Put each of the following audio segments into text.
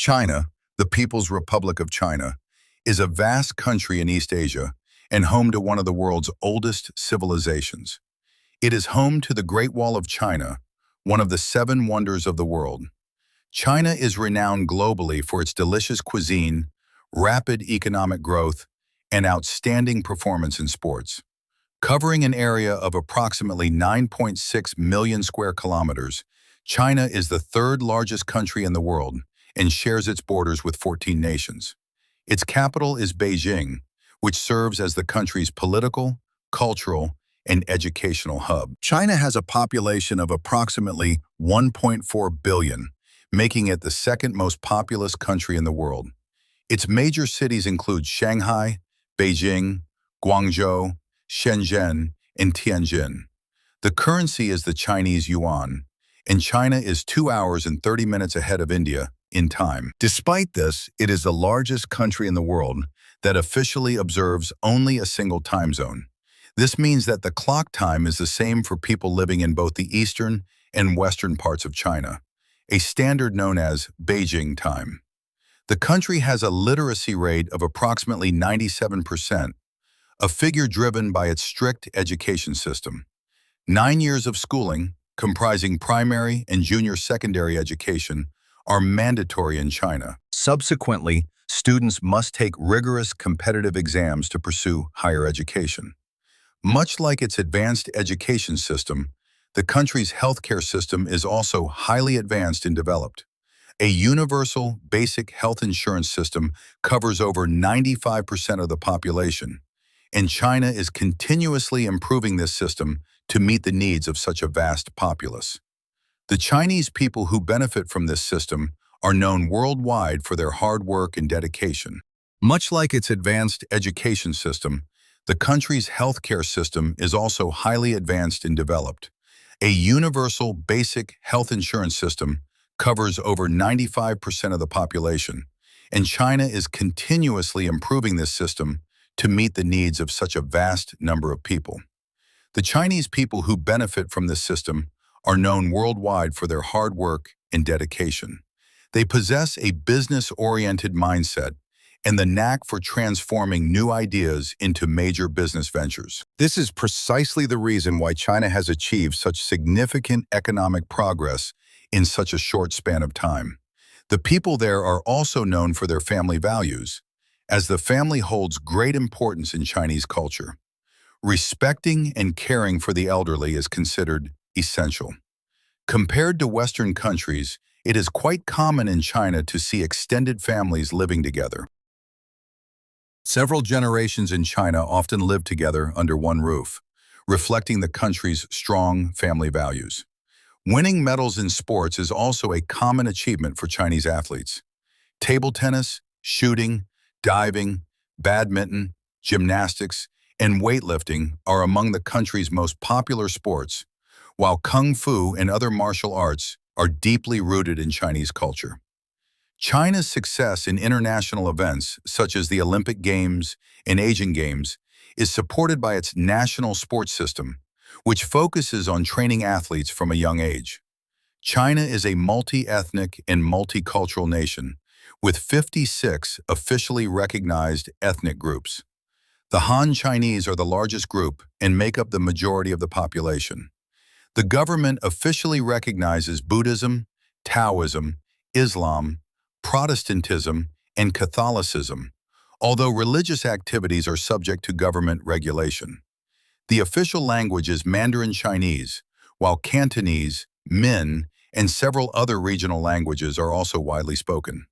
China, the People's Republic of China, is a vast country in East Asia and home to one of the world's oldest civilizations. It is home to the Great Wall of China, one of the seven wonders of the world. China is renowned globally for its delicious cuisine, rapid economic growth, and outstanding performance in sports. Covering an area of approximately 9.6 million square kilometers, China is the third largest country in the world and shares its borders with 14 nations. Its capital is Beijing, which serves as the country's political, cultural, and educational hub. China has a population of approximately 1.4 billion, making it the second most populous country in the world. Its major cities include Shanghai, Beijing, Guangzhou, Shenzhen, and Tianjin. The currency is the Chinese yuan, and China is 2 hours and 30 minutes ahead of India in time. Despite this, it is the largest country in the world that officially observes only a single time zone. This means that the clock time is the same for people living in both the eastern and western parts of China, a standard known as Beijing time. The country has a literacy rate of approximately 97%, a figure driven by its strict education system. 9 years of schooling, comprising primary and junior secondary education, are mandatory in China. Subsequently, students must take rigorous competitive exams to pursue higher education. Much like its advanced education system, the country's healthcare system is also highly advanced and developed. A universal basic health insurance system covers over 95% of the population, and China is continuously improving this system to meet the needs of such a vast populace. The Chinese people who benefit from this system are known worldwide for their hard work and dedication. Much like its advanced education system, the country's healthcare system is also highly advanced and developed. A universal basic health insurance system covers over 95% of the population, and China is continuously improving this system to meet the needs of such a vast number of people. The Chinese people who benefit from this system are known worldwide for their hard work and dedication. They possess a business-oriented mindset and the knack for transforming new ideas into major business ventures. This is precisely the reason why China has achieved such significant economic progress in such a short span of time. The people there are also known for their family values, as the family holds great importance in Chinese culture. Respecting and caring for the elderly is considered essential. Compared to Western countries, it is quite common in China to see extended families living together. Several generations in China often live together under one roof, reflecting the country's strong family values. Winning medals in sports is also a common achievement for Chinese athletes. Table tennis, shooting, diving, badminton, gymnastics, and weightlifting are among the country's most popular sports, while Kung Fu and other martial arts are deeply rooted in Chinese culture. China's success in international events, such as the Olympic Games and Asian Games, is supported by its national sports system, which focuses on training athletes from a young age. China is a multi-ethnic and multicultural nation, with 56 officially recognized ethnic groups. The Han Chinese are the largest group and make up the majority of the population. The government officially recognizes Buddhism, Taoism, Islam, Protestantism, and Catholicism, although religious activities are subject to government regulation. The official language is Mandarin Chinese, while Cantonese, Min, and several other regional languages are also widely spoken.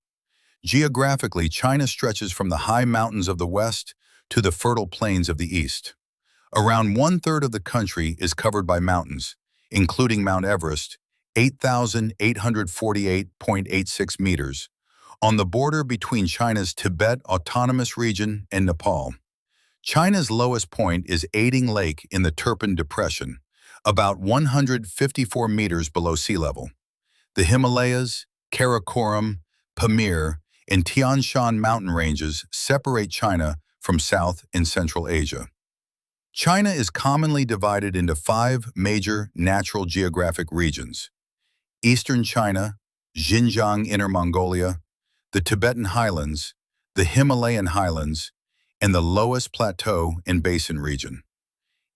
Geographically, China stretches from the high mountains of the west to the fertile plains of the east. Around 1/3 of the country is covered by mountains, including Mount Everest, 8,848.86 meters, on the border between China's Tibet Autonomous Region and Nepal. China's lowest point is Ading Lake in the Turpan Depression, about 154 meters below sea level. The Himalayas, Karakoram, Pamir, and Tian Shan mountain ranges separate China from South and Central Asia. China is commonly divided into 5 major natural geographic regions: Eastern China, Xinjiang, Inner Mongolia, the Tibetan Highlands, the Himalayan Highlands, and the Loess Plateau and Basin region.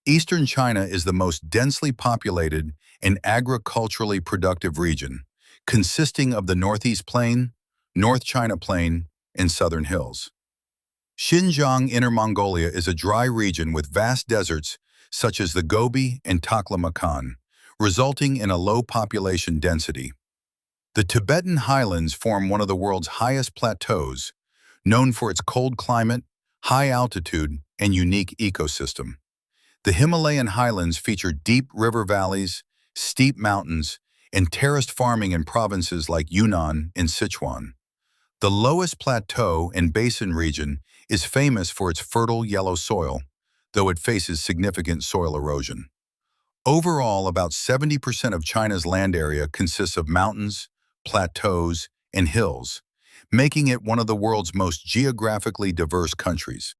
Eastern China is the most densely populated and agriculturally productive region, consisting of the Northeast Plain, North China Plain, and Southern Hills. Xinjiang, Inner Mongolia is a dry region with vast deserts such as the Gobi and Taklamakan, resulting in a low population density. The Tibetan Highlands form one of the world's highest plateaus, known for its cold climate, high altitude, and unique ecosystem. The Himalayan Highlands feature deep river valleys, steep mountains, and terraced farming in provinces like Yunnan and Sichuan. The Loess Plateau and Basin region is famous for its fertile yellow soil, though it faces significant soil erosion. Overall, about 70% of China's land area consists of mountains, plateaus, and hills, making it one of the world's most geographically diverse countries.